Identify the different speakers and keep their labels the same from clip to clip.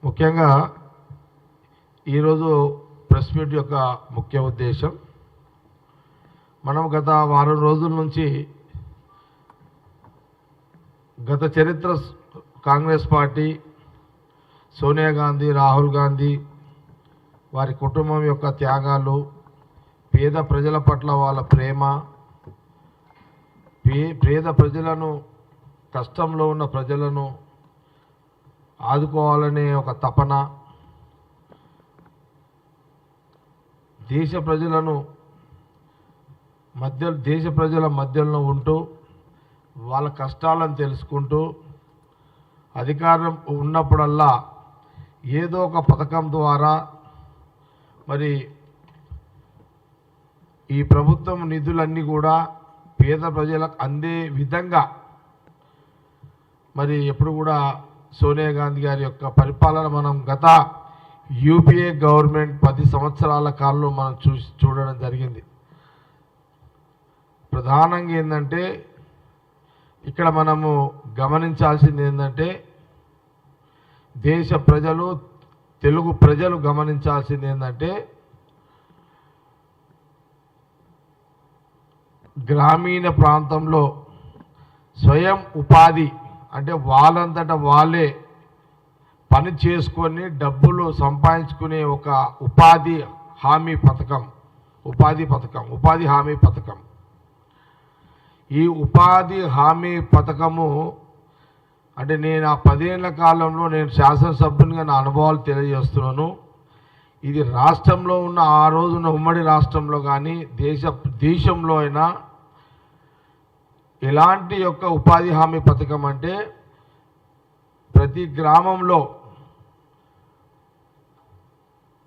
Speaker 1: ముఖ్యంగా ఈరోజు press meet యొక్క ముఖ్య ఉద్దేశం, మనం గత వారం రోజుల నుంచి గత చరిత్ర కాంగ్రెస్ పార్టీ, సోనియా గాంధీ, రాహుల్ గాంధీ వారి కుటుంబం యొక్క త్యాగాలు, పేద ప్రజల పట్ల వాళ్ళ ప్రేమ, పేద ప్రజలను, కష్టంలో ఉన్న ప్రజలను ఆదుకోవాలనే ఒక తపన, దేశ ప్రజల మధ్యలో ఉంటూ వాళ్ళ కష్టాలను తెలుసుకుంటూ అధికారం ఉన్నప్పుడల్లా ఏదో ఒక పథకం ద్వారా మరి ఈ ప్రభుత్వం నిధులన్నీ కూడా పేద ప్రజలకు అందే విధంగా మరి ఎప్పుడు కూడా సోనియా గాంధీ గారి యొక్క పరిపాలన మనం గత యూపీఏ గవర్నమెంట్ 10 సంవత్సరాల కాలంలో మనం చూడడం జరిగింది. ప్రధానంగా ఏంటంటే ఇక్కడ మనము గమనించాల్సింది ఏంటంటే దేశ ప్రజలు, తెలుగు ప్రజలు గమనించాల్సింది ఏంటంటే గ్రామీణ ప్రాంతంలో స్వయం ఉపాధి అంటే వాళ్ళంతట వాళ్ళే పని చేసుకొని డబ్బులు సంపాదించుకునే ఒక ఉపాధి హామీ పథకం, ఉపాధి హామీ పథకం. ఈ ఉపాధి హామీ పథకము అంటే నేను ఆ 10 ఏళ్ల కాలంలో నేను శాసనసభ్యునిగా నా అనుభవాలు తెలియజేస్తున్నాను. ఇది రాష్ట్రంలో ఉన్న ఆ రోజున ఉమ్మడి రాష్ట్రంలో కానీ దేశంలో అయినా ఎలాంటి యొక్క ఉపాధి హామీ పథకం అంటే ప్రతి గ్రామంలో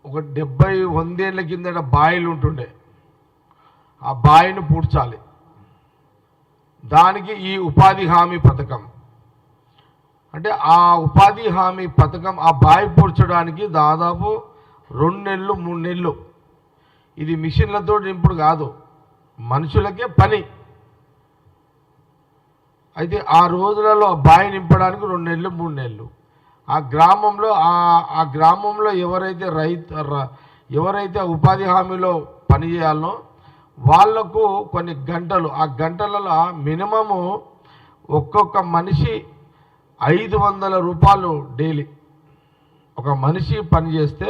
Speaker 1: ఒక 70-100 ఏళ్ల కిందట బాయిలు ఉంటుండే, ఆ బాయిని పూడ్చాలి. దానికి ఈ ఉపాధి హామీ పథకం అంటే ఆ ఉపాధి హామీ పథకం ఆ బావి పూడ్చడానికి దాదాపు 2 నెలలు 3 నెలలు. ఇది మిషన్లతో నింపుడు కాదు, మనుషులకే పని. అయితే ఆ రోజులలో బావి నింపడానికి 2 నెలలు 3 నెలలు. ఆ గ్రామంలో ఎవరైతే ఉపాధి హామీలో పని చేయాలనో వాళ్లకు కొన్ని గంటలు, ఆ గంటలలో మినిమము ఒక్కొక్క మనిషి 500 రూపాయలు డైలీ. ఒక మనిషి పని చేస్తే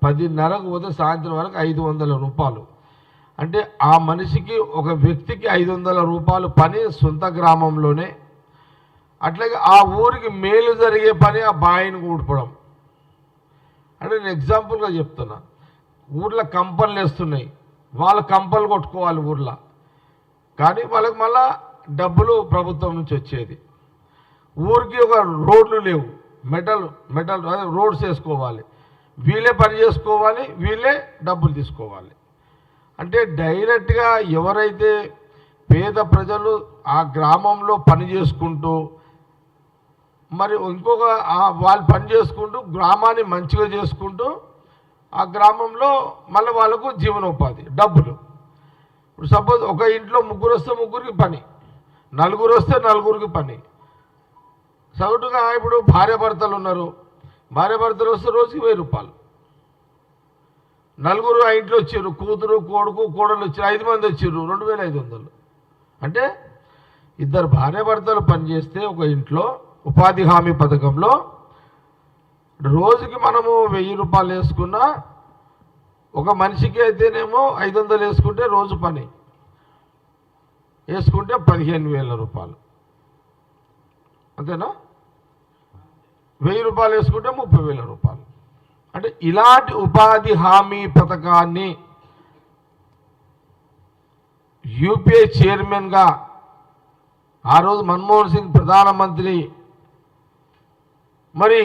Speaker 1: 10:30కు పోతే సాయంత్రం వరకు 500 రూపాయలు. అంటే ఆ మనిషికి, ఒక వ్యక్తికి 500 రూపాయలు పని సొంత గ్రామంలోనే. అట్లాగే ఆ ఊరికి మేలు జరిగే పని ఆ బావిని కూడిపోవడం. అంటే నేను ఎగ్జాంపుల్గా చెప్తున్నా, ఊర్లో కంపలు వేస్తున్నాయి, వాళ్ళు కంపలు కొట్టుకోవాలి ఊర్లో, కానీ వాళ్ళకి మళ్ళా డబ్బులు ప్రభుత్వం నుంచి వచ్చేది. ఊరికి ఒక రోడ్లు లేవు, మెటల్ అదే రోడ్స్ వేసుకోవాలి, వీళ్ళే పని చేసుకోవాలి, వీళ్ళే డబ్బులు తీసుకోవాలి. అంటే డైరెక్ట్గా ఎవరైతే పేద ప్రజలు ఆ గ్రామంలో పని చేసుకుంటూ మరి ఇంకొక వాళ్ళు పని చేసుకుంటూ గ్రామాన్ని మంచిగా చేసుకుంటూ ఆ గ్రామంలో మళ్ళీ వాళ్ళకు జీవనోపాధి డబ్బులు. ఇప్పుడు సపోజ్ ఒక ఇంట్లో 3 వస్తే 3కి పని, 4 వస్తే 4కి పని. సగటుగా ఇప్పుడు భార్యాభర్తలు ఉన్నారు, భార్యాభర్తలు వస్తే రోజుకి 1000 రూపాయలు. 4 ఆ ఇంట్లో వచ్చారు, కూతురు కొడుకు కోడలు వచ్చారు, 5 మంది వచ్చారు, 2500. అంటే 2 భార్యాభర్తలు పనిచేస్తే ఒక ఇంట్లో ఉపాధి హామీ పథకంలో రోజుకి మనము 1000 రూపాయలు వేసుకున్నా, ఒక మనిషికి అయితేనేమో 500 వేసుకుంటే రోజు పని వేసుకుంటే 15,000 రూపాయలు. అంతేనా? 1000 రూపాయలు వేసుకుంటే 30,000 రూపాయలు. అంటే ఇలాంటి ఉపాధి హామీ పథకాన్ని యూపీఏ చైర్మన్గా ఆ రోజు మన్మోహన్ సింగ్ ప్రధానమంత్రి మరి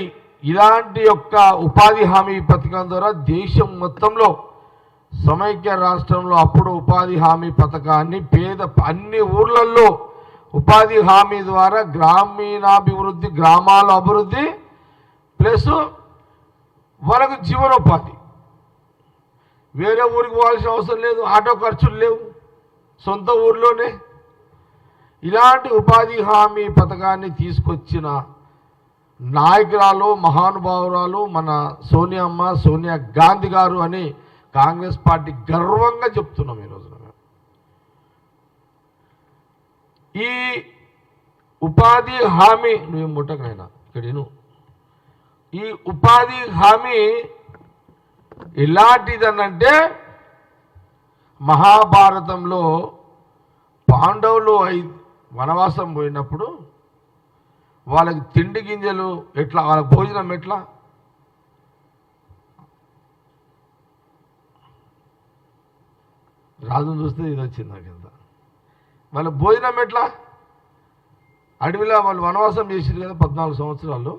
Speaker 1: ఇలాంటి యొక్క ఉపాధి హామీ పథకం ద్వారా దేశం మొత్తంలో సమైక్య రాష్ట్రంలో అప్పుడు ఉపాధి హామీ పథకాన్ని అన్ని ఊర్లలో ఉపాధి హామీ ద్వారా గ్రామీణాభివృద్ధి, గ్రామాల అభివృద్ధి ప్లస్ వాళ్ళకు జీవనోపాధి. వేరే ఊరికి పోవాల్సిన అవసరం లేదు, ఆటో ఖర్చులు లేవు, సొంత ఊర్లోనే ఇలాంటి ఉపాధి హామీ పథకాన్ని తీసుకొచ్చిన నాయకురాలు మహానుభావురాలు మన సోనియా గాంధీ గారు అని కాంగ్రెస్ పార్టీ గర్వంగా చెప్తున్నాం ఈ రోజున. ఈ ఉపాధి హామీ నువ్వు ముట్టకనైనా ఇక్కడ ఈ ఉపాధి హామీ ఎలాంటిదనంటే మహాభారతంలో పాండవులు వనవాసం పోయినప్పుడు వాళ్ళకి తిండి గింజలు ఎట్లా, వాళ్ళ భోజనం ఎట్లా, రాజును చూస్తే ఇది వచ్చింది నాకు ఎంత, వాళ్ళ భోజనం ఎట్లా, అడవిలో వాళ్ళు వనవాసం చేసారు కదా 14 సంవత్సరాలు.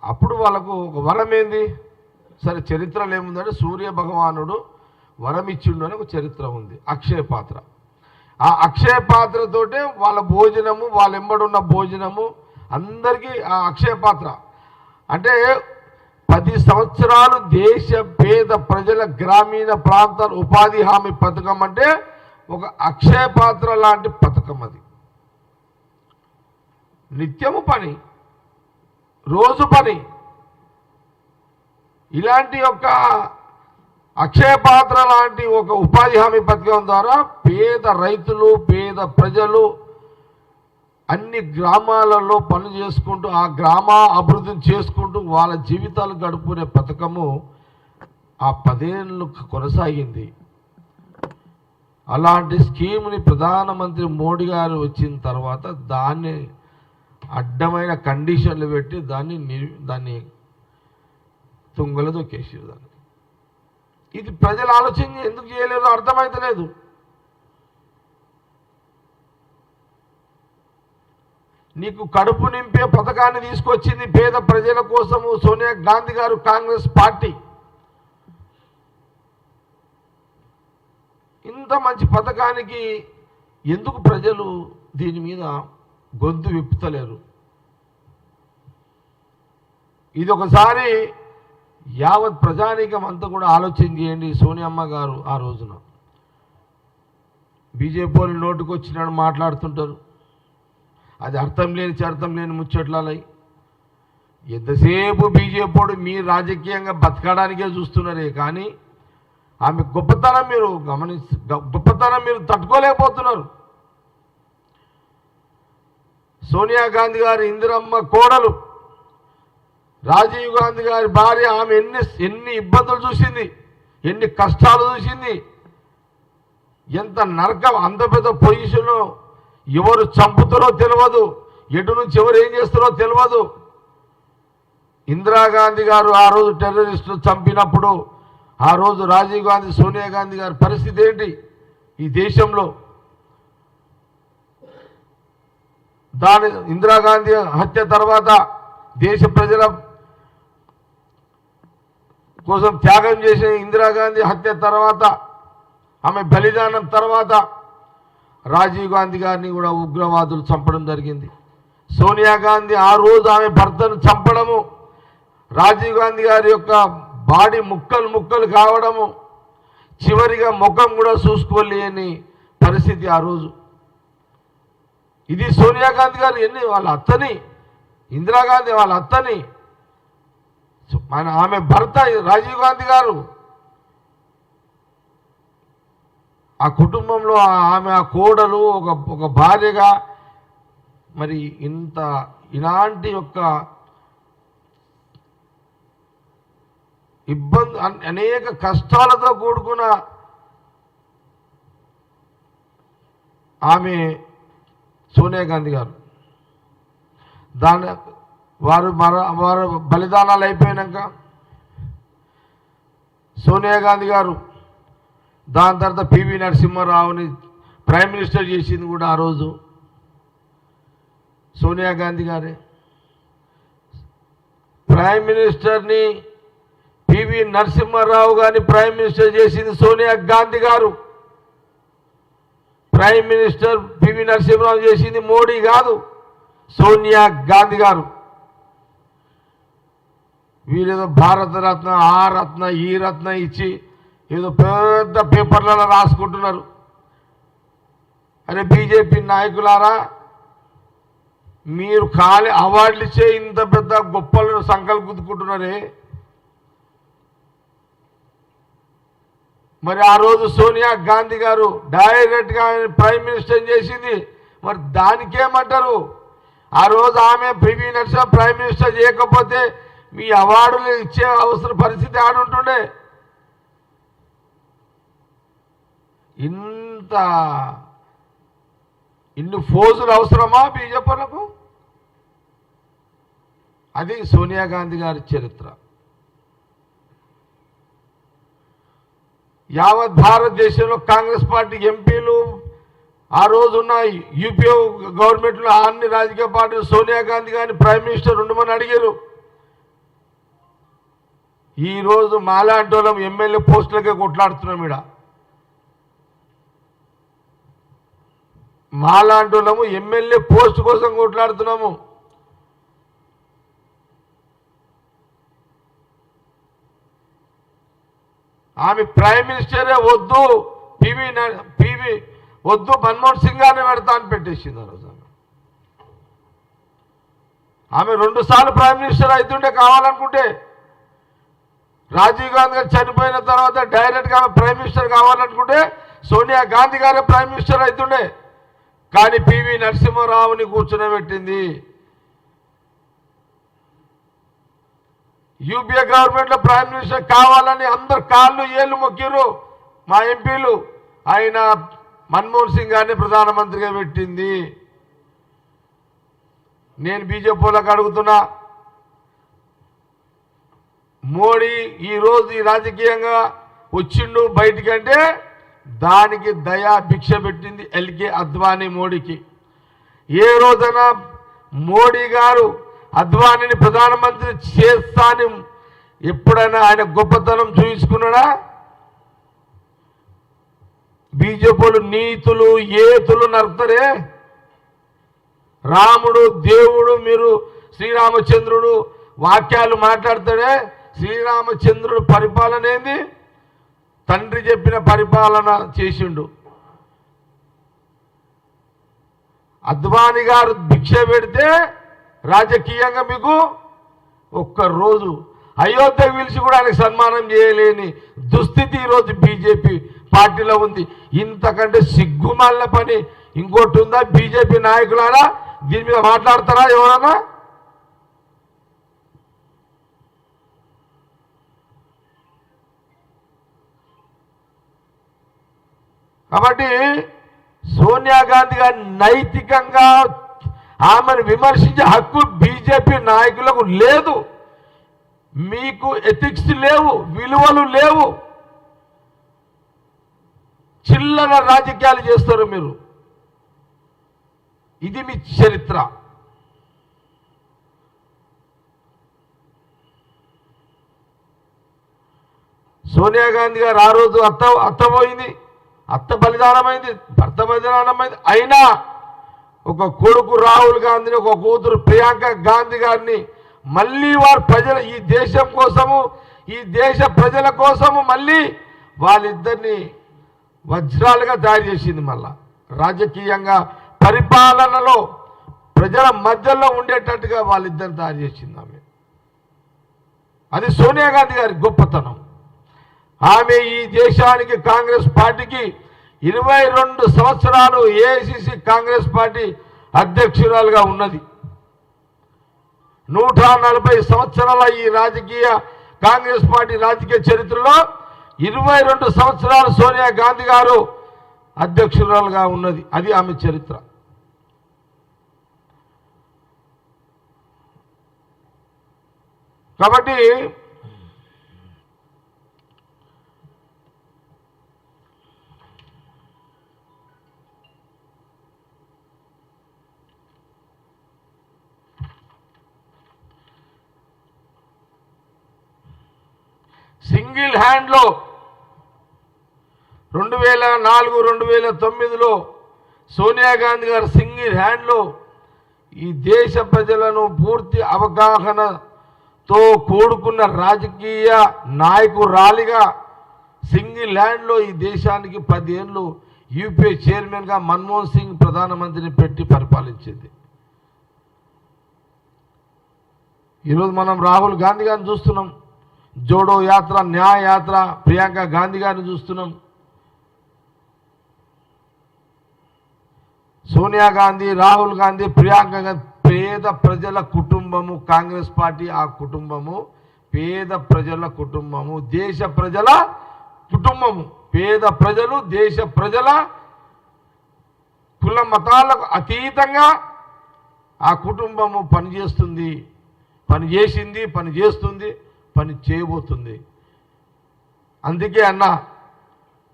Speaker 1: అప్పుడు వాళ్ళకు ఒక వరం ఏంది, సరే చరిత్రలో ఏముందంటే సూర్య భగవానుడు వరం ఇచ్చిండు అని ఒక చరిత్ర ఉంది, అక్షయ పాత్ర. ఆ అక్షయ పాత్రతోటే వాళ్ళ భోజనము, వాళ్ళ ఎంబడున్న భోజనము అందరికీ ఆ అక్షయ పాత్ర అంటే 10 సంవత్సరాలు దేశ పేద ప్రజల గ్రామీణ ప్రాంతాల ఉపాధి హామీ పథకం అంటే ఒక అక్షయ పాత్ర లాంటి పథకం. అది నిత్యము పని, రోజు పని. ఇలాంటి ఒక అక్షయ పాత్ర లాంటి ఒక ఉపాధి హామీ పథకం ద్వారా పేద రైతులు, పేద ప్రజలు అన్ని గ్రామాలలో పనులు చేసుకుంటూ ఆ గ్రామ అభివృద్ధిని చేసుకుంటూ వాళ్ళ జీవితాలు గడుపుకునే పథకము ఆ 10 ఏళ్ళు కొనసాగింది. అలాంటి స్కీమ్ని ప్రధానమంత్రి మోడీ గారు వచ్చిన తర్వాత దాన్ని అడ్డమైన కండిషన్లు పెట్టి దాన్ని తుంగలో దొక్కేసారు. దాన్ని ఇది ప్రజలు ఆలోచన ఎందుకు చేయలేదో అర్థమైతలేదు. నీకు కడుపు నింపే పథకాన్ని తీసుకొచ్చింది పేద ప్రజల కోసము సోనియా గాంధీ గారు, కాంగ్రెస్ పార్టీ. ఇంత మంచి పథకానికి ఎందుకు ప్రజలు దీని మీద గొంతు విప్పుతలేరు? ఇది ఒకసారి యావత్ ప్రజానీకం అంతా కూడా ఆలోచన చేయండి. సోనియమ్మ గారు ఆ రోజున బీజేపీ వాళ్ళు నోటుకు వచ్చినాడు మాట్లాడుతుంటారు, అది అర్థం లేని చర్థం లేని ముచ్చట్లాలై. ఎంతసేపు బీజేపీ మీ రాజకీయంగా బతకడానికే చూస్తున్నారే కానీ ఆమె గొప్పతనం మీరు తట్టుకోలేకపోతున్నారు. సోనియా గాంధీ గారి ఇందిరమ్మ కోడలు, రాజీవ్ గాంధీ గారి భార్య, ఆమె ఎన్ని ఇబ్బందులు చూసింది, ఎన్ని కష్టాలు చూసింది, ఎంత నరకం. అంత పెద్ద పొజిషన్లో ఎవరు చంపుతారో తెలియదు, ఎటు నుంచి ఎవరు ఏం చేస్తారో తెలియదు. ఇందిరాగాంధీ గారు ఆ రోజు టెర్రరిస్టులు చంపినప్పుడు ఆ రోజు రాజీవ్ గాంధీ, సోనియా గాంధీ గారి పరిస్థితి ఏంటి ఈ దేశంలో? ఇందిరాగాంధీ హత్య తర్వాత దేశ ప్రజల కోసం త్యాగం చేసిన ఇందిరాగాంధీ హత్య తర్వాత, ఆమె బలిదానం తర్వాత రాజీవ్ గాంధీ గారిని కూడా ఉగ్రవాదులు చంపడం జరిగింది. సోనియా గాంధీ ఆ రోజు ఆమె భర్తను చంపడము, రాజీవ్ గాంధీ గారి యొక్క బాడీ ముక్కలు కావడము, చివరిగా ముఖం కూడా చూసుకోలేని పరిస్థితి ఆ రోజు. ఇది సోనియా గాంధీ గారు వాళ్ళ అత్తని, ఇందిరాగాంధీ వాళ్ళ అత్తని, ఆమె భర్త రాజీవ్ గాంధీ గారు, ఆ కుటుంబంలో ఆమె ఆ కోడలు ఒక భార్యగా మరి ఇలాంటి యొక్క ఇబ్బంది, అనేక కష్టాలతో కూడుకున్న ఆమె సోనియా గాంధీ గారు. వారు బలిదానాలు అయిపోయాక సోనియా గాంధీ గారు దాని తర్వాత పివి నరసింహారావుని ప్రైమ్ మినిస్టర్ చేసింది కూడా ఆ రోజు సోనియా గాంధీ గారే. ప్రైమ్ మినిస్టర్ని పివి నరసింహారావు గారిని ప్రైమ్ మినిస్టర్ చేసింది సోనియా గాంధీ గారు. ప్రైమ్ మినిస్టర్ పివి నరసింహారావు చేసింది మోడీ కాదు, సోనియా గాంధీ గారు. వీరేదో భారతరత్న, ఆ రత్న, ఈ రత్న ఇచ్చి ఏదో పెద్ద పేపర్లలో రాసుకుంటున్నారు. అరే బీజేపీ నాయకులారా, మీరు ఖాళీ అవార్డులు ఇచ్చే ఇంత పెద్ద గొప్పలను సంకల్పం గుద్దుకుంటున్నారే. మరి ఆ రోజు సోనియా గాంధీ గారు డైరెక్ట్గా ప్రైమ్ మినిస్టర్ చేసింది, మరి దానికేమంటారు? ఆ రోజు ఆమె పివి నరసింహ ప్రైమ్ మినిస్టర్ చేయకపోతే మీ అవార్డులు ఇచ్చే అవసరం పరిస్థితి ఆడుంటుండే. ఇన్ని ఫోజులు అవసరమా బీజేపీలకు? అది సోనియా గాంధీ గారి చరిత్ర. యావత్ భారతదేశంలో కాంగ్రెస్ పార్టీ ఎంపీలు ఆ రోజున్న యూపీఏ గవర్నమెంట్లో అన్ని రాజకీయ పార్టీలు సోనియా గాంధీ గారిని ప్రైమ్ మినిస్టర్ ఉండమని అడిగారు. ఈరోజు మాలాంటి వాళ్ళం ఎమ్మెల్యే పోస్టులకే కొట్లాడుతున్నాం. ఇక్కడ మాలాంటి వాళ్ళము ఎమ్మెల్యే పోస్ట్ కోసం కొట్లాడుతున్నాము. ఆమె ప్రైమ్ మినిస్టరే వద్దు, పివి వద్దు, మన్మోహన్ సింగ్ గారిని పెడతా అని పెట్టేసింది ఆ రోజు. ఆమె 2 సార్లు ప్రైమ్ మినిస్టర్ అవుతుండే కావాలనుకుంటే. రాజీవ్ గాంధీ గారు చనిపోయిన తర్వాత డైరెక్ట్గా ఆమె ప్రైమ్ మినిస్టర్ కావాలనుకుంటే సోనియా గాంధీ గారే ప్రైమ్ మినిస్టర్ అవుతుండే. కానీ పివి నరసింహారావుని కూర్చునబెట్టింది. యూపీఏ గవర్నమెంట్లో ప్రైమ్ మినిస్టర్ కావాలని అందరు కాళ్ళు ఏళ్ళు మొక్కిరు మా ఎంపీలు. ఆయన మన్మోహన్ సింగ్ గారిని ప్రధానమంత్రిగా పెట్టింది. నేను బీజేపీ వాళ్ళకి అడుగుతున్నా, మోడీ ఈరోజు ఈ రాజకీయంగా వచ్చిండు బయటికంటే దానికి దయా భిక్ష పెట్టింది ఎల్కే అద్వానీ మోడీకి. ఏ రోజైనా మోడీ గారు అద్వానీని ప్రధానమంత్రి చేస్తాని ఎప్పుడైనా ఆయన గొప్పతనం చూపించుకున్నాడా? బీజేపీలు నీతులు ఏతులు నరుకుతారే. రాముడు దేవుడు, మీరు శ్రీరామచంద్రుడు వాక్యాలు మాట్లాడతాడే. శ్రీరామచంద్రుడు పరిపాలన ఏంది? తండ్రి చెప్పిన పరిపాలన చేసిండు. అద్వానీ గారు భిక్ష పెడితే రాజకీయంగా మీకు ఒక్కరోజు అయోధ్య పిలిచి కూడా ఆయనకు సన్మానం చేయలేని దుస్థితి ఈరోజు బీజేపీ పార్టీలో ఉంది. ఇంతకంటే సిగ్గుమాలిన పని ఇంకోటి ఉందా? బీజేపీ నాయకులారా దీని మీద మాట్లాడతారా ఎవరన్నా? కాబట్టి సోనియా గాంధీ గారి నైతికంగా ఆమెను విమర్శించే హక్కు బీజేపీ నాయకులకు లేదు. మీకు ఎథిక్స్ లేవు, విలువలు లేవు, చిల్లర రాజకీయాలు చేస్తారు మీరు. ఇది మీ చరిత్ర. సోనియా గాంధీ గారు ఆ రోజు అత్త పోయింది, అత్త బలిదానమైంది, భర్త బలిదానమైంది. అయినా ఒక కొడుకు రాహుల్ గాంధీని, ఒక కూతురు ప్రియాంక గాంధీ గారిని మళ్ళీ వారు ప్రజల ఈ దేశం కోసము, ఈ దేశ ప్రజల కోసము మళ్ళీ వాళ్ళిద్దరిని వజ్రాలుగా తయారు చేసింది. మళ్ళా రాజకీయంగా పరిపాలనలో ప్రజల మధ్యలో ఉండేటట్టుగా వాళ్ళిద్దరిని తయారు చేసింది ఆమె. అది సోనియా గాంధీ గారి గొప్పతనం. ఆమె ఈ దేశానికి కాంగ్రెస్ పార్టీకి 22 సంవత్సరాలు ఏఐసిసి కాంగ్రెస్ పార్టీ అధ్యక్షురాలుగా ఉన్నది. 140 సంవత్సరాల ఈ రాజకీయ కాంగ్రెస్ పార్టీ రాజకీయ చరిత్రలో 22 సంవత్సరాలు సోనియా గాంధీ గారు అధ్యక్షురాలుగా ఉన్నది. అది ఆమె చరిత్ర. కాబట్టి సింగిల్ హ్యాండ్లో 2004-2009లో సోనియా గాంధీ గారు సింగిల్ హ్యాండ్లో ఈ దేశ ప్రజలను పూర్తి అవగాహనతో కూడుకున్న రాజకీయ నాయకురాలిగా సింగిల్ హ్యాండ్లో ఈ దేశానికి 10 ఏళ్ళు యూపీఏ చైర్మన్గా మన్మోహన్ సింగ్ ప్రధానమంత్రిని పెట్టి పరిపాలించింది. ఈరోజు మనం రాహుల్ గాంధీ గారిని చూస్తున్నాం, జోడో యాత్ర, న్యాయ యాత్ర, ప్రియాంక గాంధీ గారిని చూస్తున్నాం, సోనియా గాంధీ, రాహుల్ గాంధీ, ప్రియాంక గాంధీ. పేద ప్రజల కుటుంబము కాంగ్రెస్ పార్టీ. ఆ కుటుంబము పేద ప్రజల కుటుంబము, దేశ ప్రజల కుటుంబము. పేద ప్రజలు, దేశ ప్రజల కుల మతాలకు అతీతంగా ఆ కుటుంబము పనిచేస్తుంది, పనిచేసింది, పనిచేస్తుంది, పని చేయబోతుంది. అందుకే అన్న,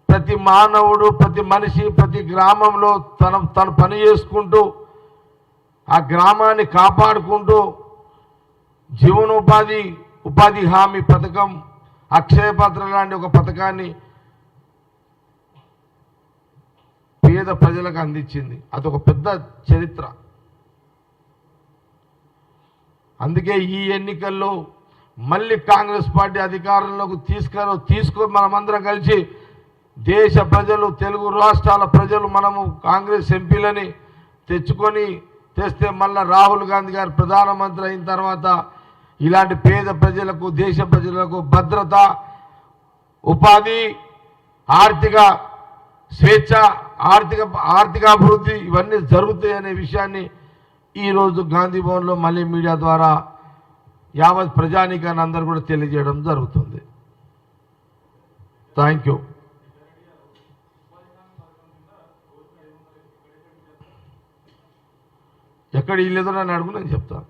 Speaker 1: ప్రతి మానవుడు, ప్రతి మనిషి, ప్రతి గ్రామంలో తను పని చేసుకుంటూ ఆ గ్రామాన్ని కాపాడుకుంటూ ఉపాధి హామీ పథకం, అక్షయ పాత్ర లాంటి ఒక పథకాన్ని పేద ప్రజలకు అందించింది. అదొక పెద్ద చరిత్ర. అందుకే ఈ ఎన్నికల్లో మళ్ళీ కాంగ్రెస్ పార్టీ అధికారంలోకి తీసుకొని మనమందరం కలిసి దేశ ప్రజలు, తెలుగు రాష్ట్రాల ప్రజలు మనము కాంగ్రెస్ ఎంపీలని తెస్తే మళ్ళీ రాహుల్ గాంధీ గారు ప్రధానమంత్రి అయిన తర్వాత ఇలాంటి పేద ప్రజలకు, దేశ ప్రజలకు భద్రత, ఉపాధి, ఆర్థిక స్వేచ్ఛ, ఆర్థికాభివృద్ధి ఇవన్నీ జరుగుతాయనే విషయాన్ని ఈరోజు గాంధీ భవన్లో మళ్ళీ మీడియా ద్వారా యావత్ ప్రజానీకాన్ని అందరూ కూడా తెలియజేయడం జరుగుతుంది. Thank you. ఎక్కడ ఇల్లేదో నన్ను అడుగు, నేను చెప్తాను.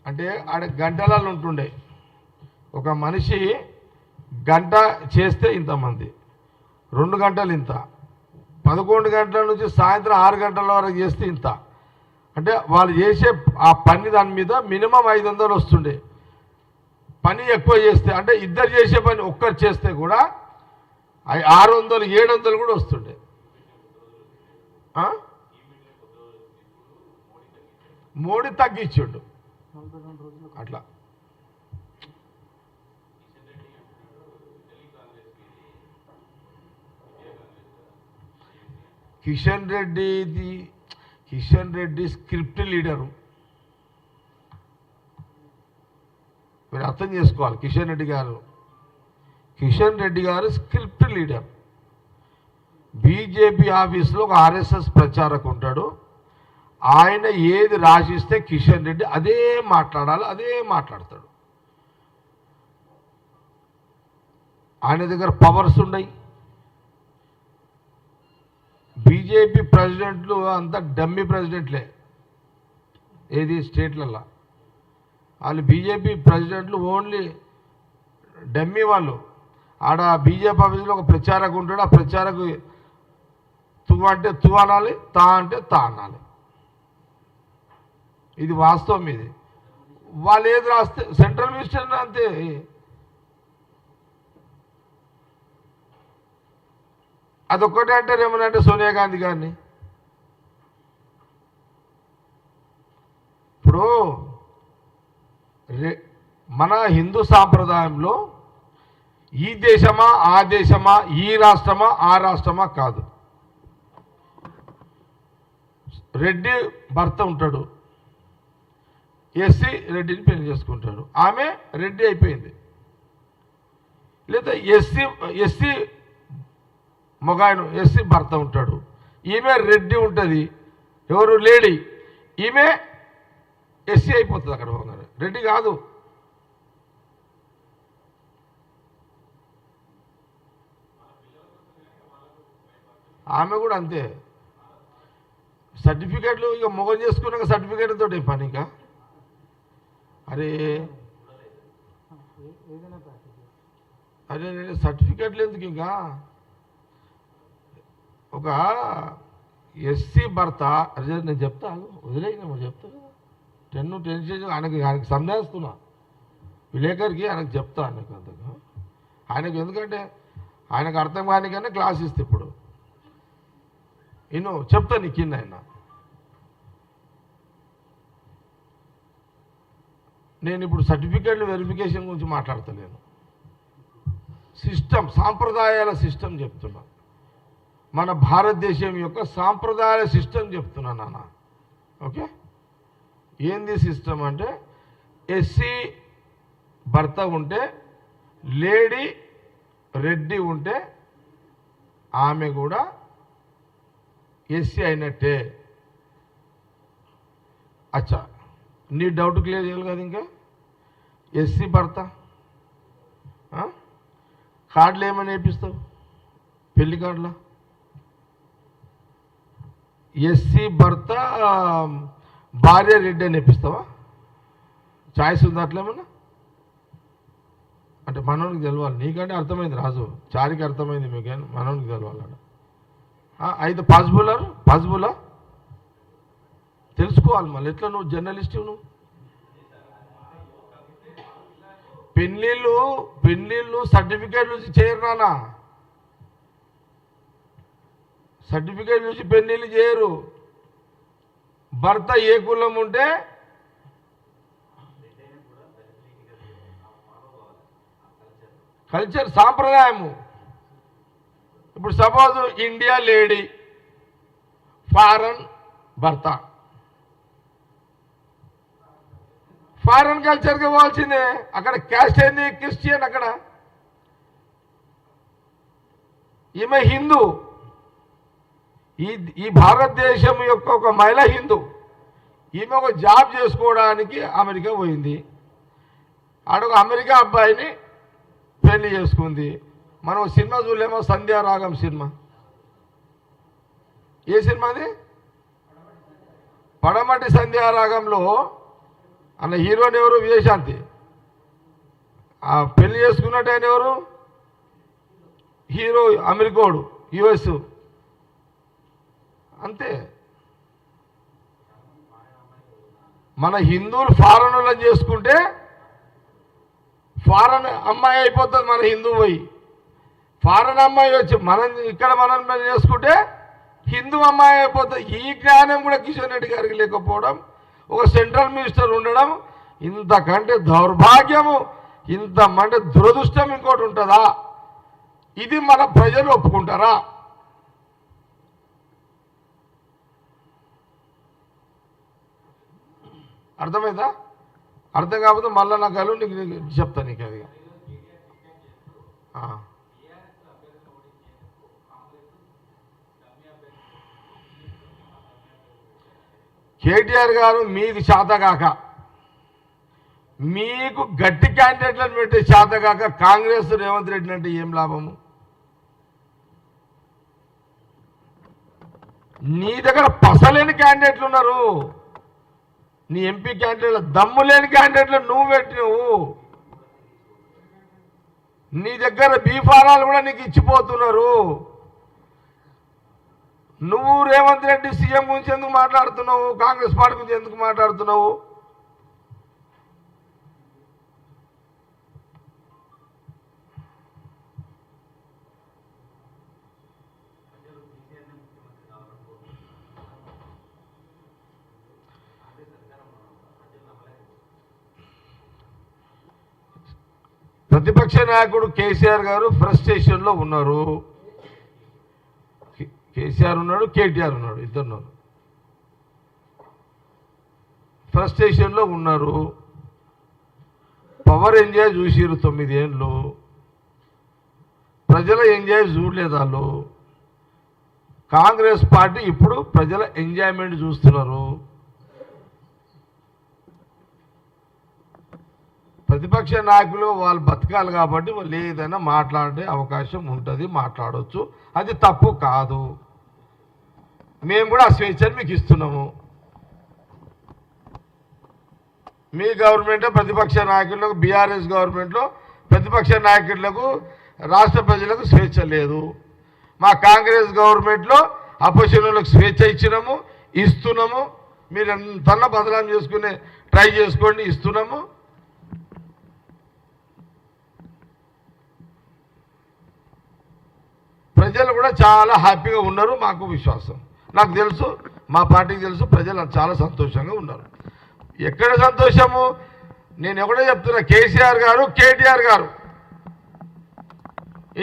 Speaker 1: అంటే ఆడ గంటలలో ఉంటుండే, ఒక మనిషి గంట చేస్తే ఇంతమంది, 2 గంటలు ఇంత, 11 గంటల నుంచి సాయంత్రం 6 గంటల వరకు చేస్తే ఇంత. అంటే వాళ్ళు చేసే ఆ పని దాని మీద మినిమం 500 వస్తుండే. పని ఎక్కువ చేస్తే, అంటే ఇద్దరు చేసే పని ఒక్కరు చేస్తే కూడా 600, 700 కూడా వస్తుండే. మోడీ తగ్గించుండు అట్లా. Kishan Reddy script leader. మీరు అర్థం చేసుకోవాలి. కిషన్ రెడ్డి గారు స్క్రిప్ట్ లీడర్. బీజేపీ ఆఫీస్లో ఒక ఆర్ఎస్ఎస్ ప్రచారకు ఉంటాడు. ఆయన ఏది రాసిస్తే కిషన్ రెడ్డి అదే మాట్లాడాలి, అదే మాట్లాడతాడు. ఆయన దగ్గర పవర్స్ ఉన్నాయి. బీజేపీ ప్రెసిడెంట్లు అంతా డమ్మీ ప్రెసిడెంట్లే. ఏది స్టేట్లలో వాళ్ళు బీజేపీ ప్రెసిడెంట్లు ఓన్లీ డమ్మీ వాళ్ళు. ఆడ బీజేపీ ఆఫీస్లో ఒక ప్రచారకు ఉంటాడు. ఆ ప్రచారకు తు అంటే తు అనాలి, తా అంటే తా అనాలి. ఇది వాస్తవం. ఇది వాళ్ళు ఏది రాస్తే సెంట్రల్ మినిస్టర్ అంతే. అదొక్కటే అంటారు. ఏమనంటే సోనియా గాంధీ గారిని ఇప్పుడు మన హిందూ సాంప్రదాయంలో ఈ దేశమా ఆ దేశమా, ఈ రాష్ట్రమా ఆ రాష్ట్రమా కాదు. రెడ్డి భర్త ఉంటాడు, ఎస్సీ రెడ్డిని పెళ్లి చేసుకుంటాడు, ఆమె రెడ్డి అయిపోయింది. లేదా ఎస్సీ మొగాయను, ఎస్సీ భర్త ఉంటాడు, ఈమె రెడ్డి ఉంటుంది, ఎవరు లేడీ, ఈమె ఎస్సీ అయిపోతుంది. అక్కడ పోగానే రెడ్డి కాదు. ఆమె కూడా అంతే. సర్టిఫికేట్లు ఇక మొగం చేసుకున్నాక సర్టిఫికేట్ తోటి పని. ఇంకా అరే సర్టిఫికేట్లు ఎందుకు? ఇంకా ఒక ఎస్సీ భర్త, అదే నేను చెప్తాను, వదిలేను చెప్తా కదా. 10 ఆయనకి సందేహిస్తున్నా, విలేకరికి ఆయనకు చెప్తా. ఆయనకు ఎందుకంటే ఆయనకు అర్థం కానికన్నా క్లాస్ ఇస్తే ఇప్పుడు చెప్తా నీకు కింద. నేను ఇప్పుడు సర్టిఫికేట్ల వెరిఫికేషన్ గురించి మాట్లాడతలేను, సిస్టమ్, సాంప్రదాయాల సిస్టమ్ చెప్తున్నా. మన భారతదేశం యొక్క సాంప్రదాయ సిస్టమ్ చెప్తున్నాను నాన్న. ఓకే, ఏంది సిస్టమ్ అంటే ఎస్సీ భర్త ఉంటే, లేడీ రెడ్డి ఉంటే ఆమె కూడా ఎస్సీ అయినట్టే. అచ్చా, నీ డౌట్ క్లియర్ చేయాలి కదా. ఇంకా ఎస్సీ భర్త కార్డులు ఏమని వేపిస్తావు పెళ్లి కార్డులో? ఎస్సీ భర్త భార్య రెడ్డి అని వేపిస్తావా? ఛాయిస్ ఉంది అట్లేమన్నా? అంటే మనోనికి తెలవాలి. నీకంటే అర్థమైంది రాజు, చారికి అర్థమైంది మీకు, మనోనికి తెలవాలి. అయితే పాసిబులా తెలుసుకోవాలి. మళ్ళీ ఎట్లా నువ్వు జర్నలిస్ట్? నువ్వు పెళ్ళిళ్ళు సర్టిఫికేట్ నుంచి చేయరు నాన్న. సర్టిఫికేట్ చూసి పెళ్ళిళ్ళు చేయరు. భర్త ఏ కులం ఉంటే కల్చర్ సాంప్రదాయము. ఇప్పుడు సపోజ్ ఇండియా లేడీ, ఫారెన్ భర్త, ఫారెన్ కల్చర్కి పోవాల్సిందే. అక్కడ క్యాస్ట్ ఏంది? క్రిస్టియన్. అక్కడ ఈమె హిందూ. ఈ భారతదేశం యొక్క ఒక మహిళ హిందూ. ఈమె ఒక జాబ్ చేసుకోవడానికి అమెరికా పోయింది. ఆడొక అమెరికా అబ్బాయిని పెళ్లి చేసుకుంది. మనం సినిమా చూడలేమో, సంధ్యారాగం సినిమా. ఏ సినిమా అది? పడమటి సంధ్యారాగంలో అన్న హీరోని ఎవరు? విజయశాంతి. ఆ పెళ్లి చేసుకున్నట్టు ఆయన ఎవరు? హీరో అమెరికోడు, యుఎస్. అంతే. మన హిందువులు ఫారెన్లను చేసుకుంటే ఫారెన్ అమ్మాయి అయిపోతుంది. మన హిందూ పోయి ఫారెన్ అమ్మాయి వచ్చి ఇక్కడ మనం చేసుకుంటే హిందూ అమ్మాయి అయిపోతుంది. ఈ జ్ఞానం కూడా కిషన్ రెడ్డి గారికి లేకపోవడం, ఒక సెంట్రల్ మినిస్టర్ ఉండడం, ఇంతకంటే దౌర్భాగ్యము, ఇంతమంటే దురదృష్టం ఇంకోటి ఉంటుందా? ఇది మన ప్రజలు ఒప్పుకుంటారా? అర్థమైందా? అర్థం కాకపోతే మళ్ళీ నాకు అలు నీకు చెప్తాను. నీకు అది కేటీఆర్ గారు మీకు చేతగాక, మీకు గట్టి క్యాండిడేట్లను పెట్టే చేతగాక కాంగ్రెస్ రేవంత్ రెడ్డి అంటే ఏం లాభము? నీ దగ్గర పసలేని క్యాండిడేట్లు ఉన్నారు. నీ ఎంపీ క్యాండిడేట్లు దమ్ము లేని క్యాండిడేట్లు నువ్వు పెట్టినవు. నీ దగ్గర బీఫారాలు కూడా నీకు ఇచ్చిపోతున్నారు. నువ్వు రేవంత్ రెడ్డి సీఎం గురించి ఎందుకు మాట్లాడుతున్నావు? కాంగ్రెస్ పార్టీ గురించి ఎందుకు మాట్లాడుతున్నావు? ప్రతిపక్ష నాయకుడు కేసీఆర్ గారు ఫ్రస్ట్రేషన్లో ఉన్నారు. కేసీఆర్ ఉన్నాడు, కేటీఆర్ ఉన్నాడు, ఇద్దరున్నారు. ఫ్రస్ట్రేషన్లో ఉన్నారు. పవర్ ఎంజాయ్ చూసిరు 9 ఏళ్ళు. ప్రజల ఎంజాయ్ చూడలేదు వాళ్ళు. కాంగ్రెస్ పార్టీ ఇప్పుడు ప్రజల ఎంజాయ్మెంట్ చూస్తున్నారు. ప్రతిపక్ష నాయకులు వాళ్ళు బతకాలి కాబట్టి వాళ్ళు ఏదైనా మాట్లాడే అవకాశం ఉంటుంది, మాట్లాడవచ్చు. అది తప్పు కాదు. మేము కూడా ఆ స్వేచ్ఛను మీకు ఇస్తున్నాము. మీ గవర్నమెంట్లో ప్రతిపక్ష నాయకులకు, బీఆర్ఎస్ గవర్నమెంట్లో ప్రతిపక్ష నాయకులకు, రాష్ట్ర ప్రజలకు స్వేచ్ఛ లేదు. మా కాంగ్రెస్ గవర్నమెంట్లో అపోజిషన్లకు స్వేచ్ఛ ఇచ్చినాము, ఇస్తున్నాము. మీరు ఎంతన్నా బదలాం చేసుకునే ట్రై చేసుకోండి, ఇస్తున్నాము. ప్రజలు కూడా చాలా హ్యాపీగా ఉన్నారు. మాకు విశ్వాసం, నాకు తెలుసు, మా పార్టీకి తెలుసు, ప్రజలు చాలా సంతోషంగా ఉన్నారు. ఎక్కడ సంతోషము? నేను ఎక్కడో చెప్తున్నా, కేసీఆర్ గారు, కేటీఆర్ గారు,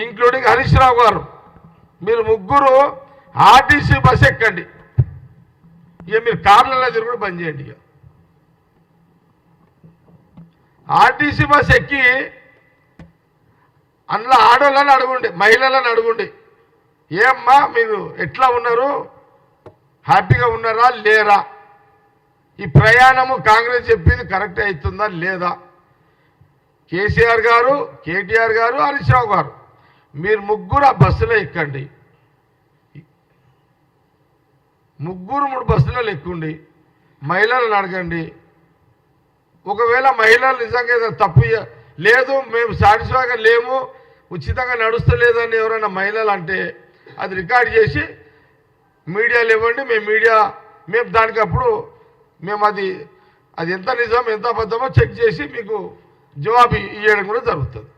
Speaker 1: ఇంక్లూడింగ్ హరీష్ రావు గారు, మీరు ముగ్గురు ఆర్టీసీ బస్ ఎక్కండి, ఇక మీరు కార్లలో తిరుగుడు బంద్ చేయండి. ఇక ఆర్టీసీ బస్ ఎక్కి అందులో ఆడవాళ్ళని అడుగుండి, మహిళలను అడుగుండి, ఏమ్మా మీరు ఎట్లా ఉన్నారు, హ్యాపీగా ఉన్నారా లేరా, ఈ ప్రయాణము కాంగ్రెస్ చెప్పింది కరెక్ట్ అవుతుందా లేదా, కేసీఆర్ గారు, కేటీఆర్ గారు, హరీష్ రావు గారు మీరు ముగ్గురు ఆ బస్సులో ఎక్కండి, ముగ్గురు 3 బస్సులలో ఎక్కుండి, మహిళలను అడగండి. ఒకవేళ మహిళలు నిజంగా ఏదైనా తప్పు లేదు, మేము సాటిస్ఫైగా లేము, ఉచితంగా నడుస్తలేదని ఎవరైనా మహిళలు అంటే అది రికార్డ్ చేసి మీడియాలో ఇవ్వండి. మేము దానికి అప్పుడు మేము అది ఎంత నిజం ఎంత అబద్ధమో చెక్ చేసి మీకు జవాబు ఇవ్వడం కూడా జరుగుతుంది.